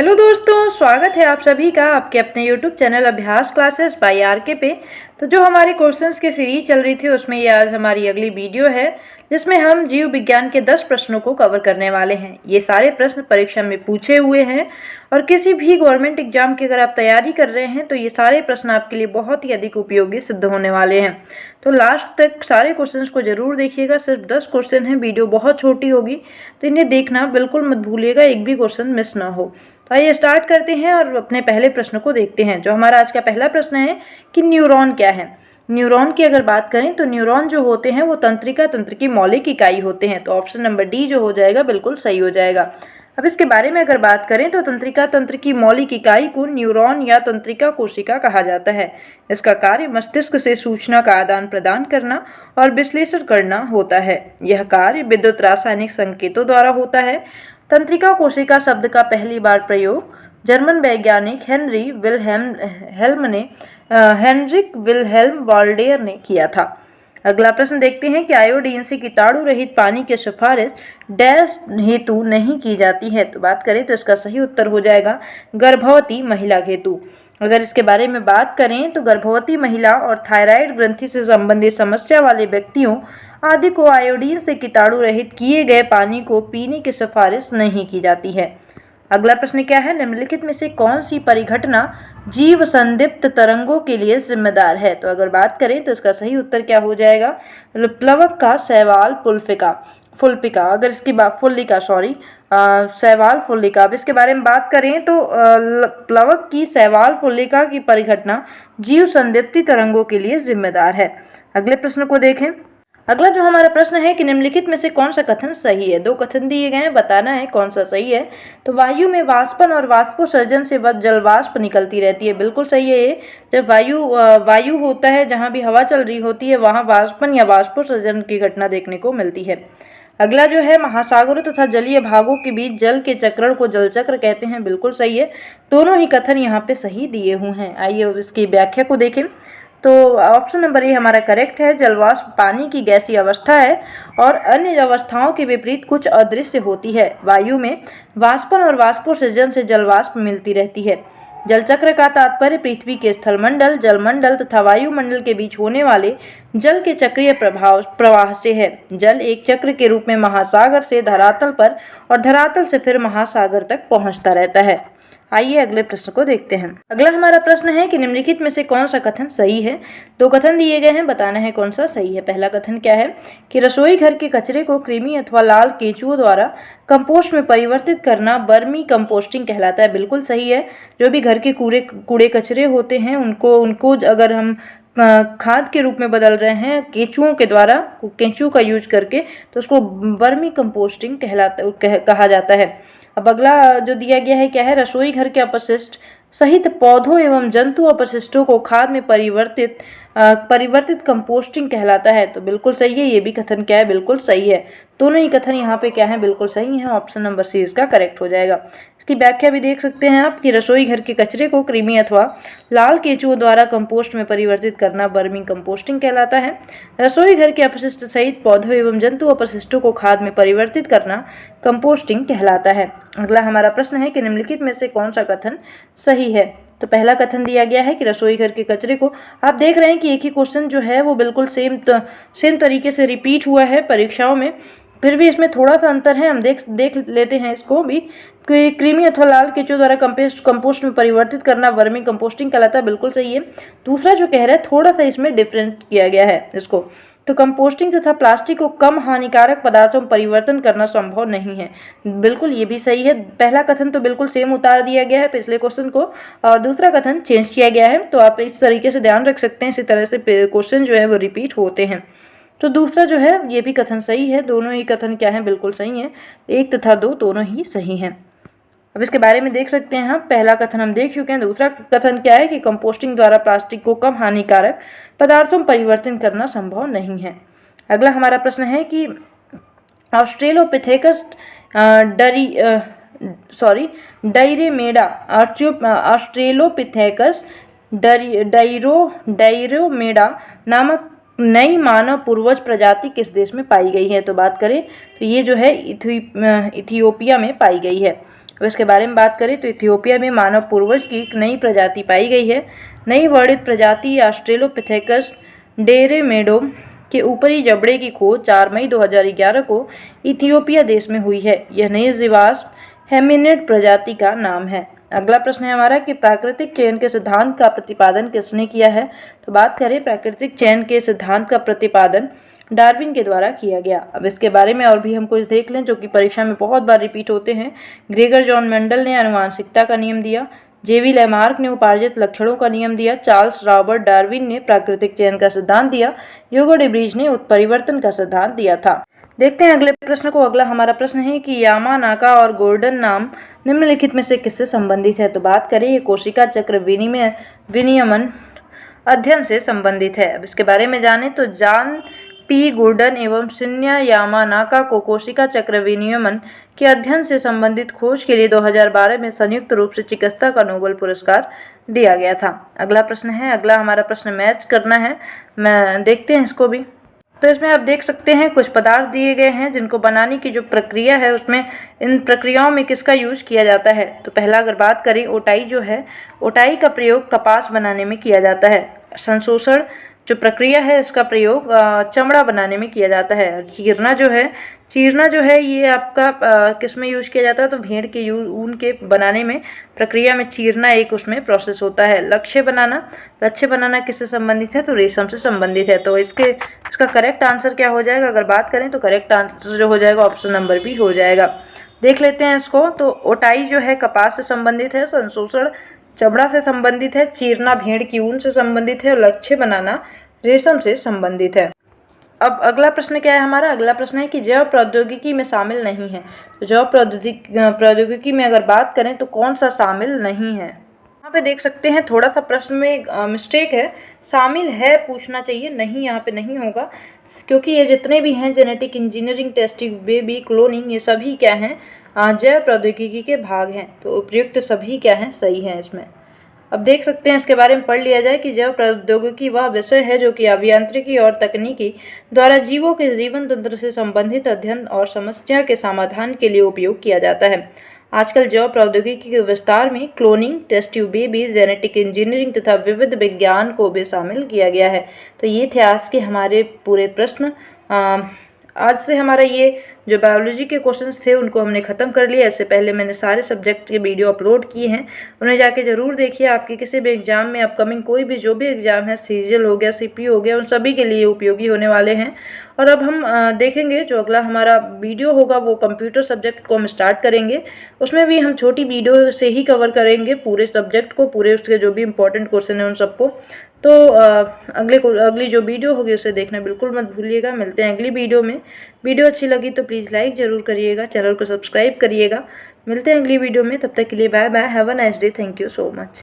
Hello दोस्तों, स्वागत है आप सभी का आपके अपने YouTube चैनल अभ्यास क्लासेस बाय आरके पे। तो जो हमारी क्वेश्चंस की सीरीज चल रही थी उसमें ये आज हमारी अगली वीडियो है जिसमें हम जीव विज्ञान के 10 प्रश्नों को कवर करने वाले हैं। ये सारे प्रश्न परीक्षा में पूछे हुए हैं और किसी भी गवर्नमेंट एग्जाम की अगर आप तैयारी कर रहे हैं तो ये सारे प्रश्न आपके लिए बहुत ही अधिक उपयोगी सिद्ध होने वाले हैं। तो लास्ट तक सारे क्वेश्चंस को जरूर देखिएगा। सिर्फ 10 क्वेश्चन हैं, वीडियो बहुत छोटी होगी तो इन्हें देखना बिल्कुल मत भूलिएगा, एक भी क्वेश्चन मिस ना हो। तो आइए स्टार्ट करते हैं और अपने पहले प्रश्न को देखते हैं। जो हमारा आज का पहला प्रश्न है कि न्यूरॉन क्या है। न्यूरॉन की अगर बात करें तो न्यूरॉन जो होते हैं वो तंत्रिका तंत्र की मौलिक इकाई होते हैं। तो ऑप्शन नंबर डी जो हो जाएगा बिल्कुल सही हो जाएगा। अब इसके बारे में अगर बात करें तो तंत्रिका तंत्र की मौलिक इकाई को न्यूरॉन या तंत्रिका कोशिका कहा जाता है। इसका कार्य मस्तिष्क से सूचना का आदान प्रदान करना और विश्लेषण करना होता है। यह कार्य विद्युत रासायनिक संकेतों द्वारा होता है। तंत्रिका कोशिका शब्द का पहली बार प्रयोग जर्मन वैज्ञानिक हेनरिक विल्हेल्म वाल्डेयर ने किया था। अगला प्रश्न देखते हैं कि आयोडीन से कीटाणु रहित पानी की सिफारिश डैश हेतु नहीं की जाती है। तो बात करें तो इसका सही उत्तर हो जाएगा गर्भवती महिला हेतु। अगर इसके बारे में बात करें तो गर्भवती महिला और थायराइड ग्रंथि से संबंधित समस्या वाले व्यक्तियों आदि को आयोडीन से कीटाणु रहित किए गए पानी को पीने की सिफारिश नहीं की जाती है। अगला प्रश्न क्या है, निम्नलिखित में से कौन सी परिघटना जीव संदीप्त तरंगों के लिए जिम्मेदार है। तो अगर बात करें तो इसका सही उत्तर क्या हो जाएगा प्लवक का शैवाल फुल्पिका। अगर इसकी बात शैवाल फुल्लिका। अब इसके बारे में बात करें तो प्लवक की शैवाल फुल्लिका की परिघटना जीव संदीप्ति तरंगों के लिए जिम्मेदार है। अगले प्रश्न को देखें। अगला जो हमारा प्रश्न है कि निम्नलिखित में से कौन सा कथन सही है। दो कथन दिए गए हैं, बताना है कौन सा सही है। तो वायु में वाष्पन और वाष्पोत्सर्जन से जलवाष्प निकलती रहती है, बिल्कुल सही है ये। जब वायु होता है, जहाँ भी हवा चल रही होती है वहाँ वाष्पन या वाष्पोत्सर्जन की घटना देखने को मिलती है। अगला जो है महासागरों तथा जलीय भागों के बीच जल के चक्रण को जलचक्र कहते हैं, बिल्कुल सही है। दोनों ही कथन यहाँ पे सही दिए हुए हैं। आइए इसकी व्याख्या को देखें। तो ऑप्शन नंबर ए हमारा करेक्ट है। जलवाष्प पानी की गैसीय अवस्था है और अन्य अवस्थाओं के विपरीत कुछ अदृश्य होती है। वायु में वाष्पन और वाष्पोत्सर्जन से जलवाष्प मिलती रहती है। जलचक्र का तात्पर्य पृथ्वी के स्थलमंडल, जलमंडल तथा वायुमंडल के बीच होने वाले जल के चक्रीय प्रवाह से है। जल एक चक्र के रूप में महासागर से धरातल पर और धरातल से फिर महासागर तक पहुंचता रहता है। आइए अगले प्रश्न को देखते हैं। अगला हमारा प्रश्न है कि निम्नलिखित में से कौन सा कथन सही है। दो कथन दिए गए हैं, बताना है कौन सा सही है। पहला कथन क्या है कि रसोई घर के कचरे को कृमि अथवा लाल केंचुओं द्वारा कंपोस्ट में परिवर्तित करना वर्मी कंपोस्टिंग कहलाता है, बिल्कुल सही है। जो भी घर के कूड़े कचरे होते हैं उनको अगर हम खाद के रूप में बदल रहे हैं केंचुओं का यूज करके, तो उसको वर्मी कंपोस्टिंग कहा जाता है। अब अगला जो दिया गया है क्या है, रसोई घर के अपशिष्ट सहित पौधों एवं जंतु अपशिष्टों को खाद में परिवर्तित कंपोस्टिंग कहलाता है। तो बिल्कुल सही है, ये भी कथन क्या है बिल्कुल सही है। दोनों ही कथन यहाँ पे क्या है बिल्कुल सही है। ऑप्शन नंबर सी इसका करेक्ट हो जाएगा। इसकी व्याख्या भी देख सकते हैं आप कि रसोई घर के कचरे को कृमि अथवा लाल केंचुओं द्वारा कंपोस्ट में परिवर्तित करना वर्मी कंपोस्टिंग कहलाता है। रसोई घर के अपशिष्ट सहित पौधों एवं जंतु अपशिष्टों को खाद में परिवर्तित करना कंपोस्टिंग कहलाता है। अगला हमारा प्रश्न है कि निम्नलिखित में से कौन सा कथन सही है। तो पहला कथन दिया गया है कि रसोई घर के कचरे को, आप देख रहे हैं कि एक ही क्वेश्चन जो है वो बिल्कुल सेम तरीके से रिपीट हुआ है परीक्षाओं में, फिर भी इसमें थोड़ा सा अंतर है। हम देख लेते हैं इसको भी कि कृमि अथवा लाल केंचुओं द्वारा कंपोस्ट में परिवर्तित करना वर्मी कंपोस्टिंग कहलाता है, बिल्कुल सही है। दूसरा जो कह रहा है थोड़ा सा इसमें डिफरेंट किया गया है इसको, तो कंपोस्टिंग तथा प्लास्टिक को कम हानिकारक पदार्थों में परिवर्तन करना संभव नहीं है, बिल्कुल ये भी सही है। पहला कथन तो बिल्कुल सेम उतार दिया गया है पिछले क्वेश्चन को और दूसरा कथन चेंज किया गया है। तो आप इस तरीके से ध्यान रख सकते हैं, इसी तरह से क्वेश्चन जो है वो रिपीट होते हैं। तो दूसरा जो है ये भी कथन सही है। दोनों ही कथन क्या है बिल्कुल सही है, 1 तथा 2 दोनों ही सही हैं। अब इसके बारे में देख सकते हैं हम, पहला कथन हम देख चुके हैं। दूसरा कथन क्या है कि कंपोस्टिंग द्वारा प्लास्टिक को कम हानिकारक पदार्थों में परिवर्तन करना संभव नहीं है। अगला हमारा प्रश्न है कि ऑस्ट्रेलोपिथेकस डायरोमेडा नामक नई मानव पूर्वज प्रजाति किस देश में पाई गई है। तो बात करें तो ये जो है इथियोपिया में पाई गई है। अब इसके बारे में बात करें तो इथियोपिया में मानव पूर्वज की एक नई प्रजाति पाई गई है। नई वर्णित प्रजाति ऑस्ट्रेलोपिथेकस डेरेमेडो के ऊपरी जबड़े की खोज 4 मई 2011 को इथियोपिया देश में हुई है। यह नई जीवाश्म हेमिनिड प्रजाति का नाम है। अगला प्रश्न है हमारा कि प्राकृतिक चयन के सिद्धांत का प्रतिपादन किसने किया है। तो बात करें प्राकृतिक चयन के सिद्धांत का प्रतिपादन डार्विन के द्वारा किया गया। अब इसके बारे में और भी हम कुछ देख लें जो कि परीक्षा में बहुत बार रिपीट होते हैं। ग्रेगर जॉन मेंडल ने आनुवांशिकता का नियम दिया। जेवी लैमार्क ने उपार्जित लक्षणों का नियम दिया। चार्ल्स रॉबर्ट डार्विन ने प्राकृतिक चयन का सिद्धांत दिया। ह्यूगो डे व्रीज ने उत्परिवर्तन का सिद्धांत दिया था। देखते हैं अगले प्रश्न को। अगला हमारा प्रश्न है कि यामानाका और गोल्डन नाम निम्नलिखित में से किससे संबंधित है। तो बात करें ये कोशिका चक्र विनियमन अध्ययन से संबंधित है। अब इसके बारे में जानें तो जॉन पी गोल्डन एवं शिन्या यामानाका को कोशिका चक्र विनियमन के अध्ययन से संबंधित खोज के लिए 2012 में संयुक्त रूप से चिकित्सा का नोबेल पुरस्कार दिया गया था। अगला प्रश्न है, अगला हमारा प्रश्न मैच करना है, मैं देखते हैं इसको भी। तो इसमें आप देख सकते हैं कुछ पदार्थ दिए गए हैं जिनको बनाने की जो प्रक्रिया है उसमें इन प्रक्रियाओं में किसका यूज किया जाता है। तो पहला अगर बात करें ओटाई जो है, ओटाई का प्रयोग कपास बनाने में किया जाता है। संशोषण जो प्रक्रिया है इसका प्रयोग चमड़ा बनाने में किया जाता है। चीरना जो है ये आपका किस में यूज किया जाता है। तो भेड़ के ऊन के बनाने में प्रक्रिया में चीरना एक उसमें प्रोसेस होता है। लक्ष्य बनाना किससे संबंधित है। तो रेशम से संबंधित है। तो इसका करेक्ट आंसर क्या हो जाएगा। अगर बात करें तो करेक्ट आंसर जो हो जाएगा ऑप्शन नंबर बी हो जाएगा। देख लेते हैं इसको। तो ओटाई जो है कपास से संबंधित है, संशोषण चमड़ा से संबंधित है, चीरना भेड़ की ऊन से संबंधित है और लक्ष्य बनाना रेशम से संबंधित है। अब अगला प्रश्न क्या है हमारा। अगला प्रश्न है कि जैव प्रौद्योगिकी में शामिल नहीं है। तो जैव प्रौद्योगिकी में अगर बात करें तो कौन सा शामिल नहीं है। यहाँ पे देख सकते हैं थोड़ा सा प्रश्न में मिस्टेक है, शामिल है पूछना चाहिए, नहीं यहाँ पे नहीं होगा, क्योंकि ये जितने भी हैं genetic engineering, testing, baby cloning, ये सभी क्या हैं जैव प्रौद्योगिकी के भाग हैं। तो उपयुक्त सभी क्या हैं, सही हैं इसमें। अब देख सकते हैं इसके बारे में पढ़ लिया जाए कि जैव प्रौद्योगिकी वह विषय है जो कि अभियांत्रिकी और तकनीकी द्वारा जीवों के जीवन तंत्र से संबंधित अध्ययन और समस्या के समाधान के लिए उपयोग किया जाता है। आजकल जैव प्रौद्योगिकी के विस्तार में cloning, test tube baby, genetic engineering तथा विविध विज्ञान को भी शामिल किया गया है। तो ये थे आज के हमारे पूरे प्रश्न। आज से हमारा ये जो बायोलॉजी के क्वेश्चंस थे उनको हमने ख़त्म कर लिया। इससे पहले मैंने सारे सब्जेक्ट के वीडियो अपलोड किए हैं, उन्हें जाके ज़रूर देखिए। आपके किसी भी एग्जाम में अपकमिंग कोई भी जो भी एग्जाम है, सीजीएल हो गया, सीपीयू हो गया, उन सभी के लिए उपयोगी होने वाले हैं। और अब हम देखेंगे जो अगला हमारा वीडियो होगा वो कंप्यूटर सब्जेक्ट को हम स्टार्ट करेंगे। उसमें भी हम छोटी वीडियो से ही कवर करेंगे पूरे सब्जेक्ट को, पूरे उसके जो भी इंपॉर्टेंट क्वेश्चन हैं उन सबको। तो अगली जो वीडियो होगी उसे देखना बिल्कुल मत भूलिएगा। मिलते हैं अगली वीडियो में। वीडियो अच्छी लगी तो प्लीज़ लाइक ज़रूर करिएगा, चैनल को सब्सक्राइब करिएगा। मिलते हैं अगली वीडियो में, तब तक के लिए bye bye, have a nice day, thank you so much.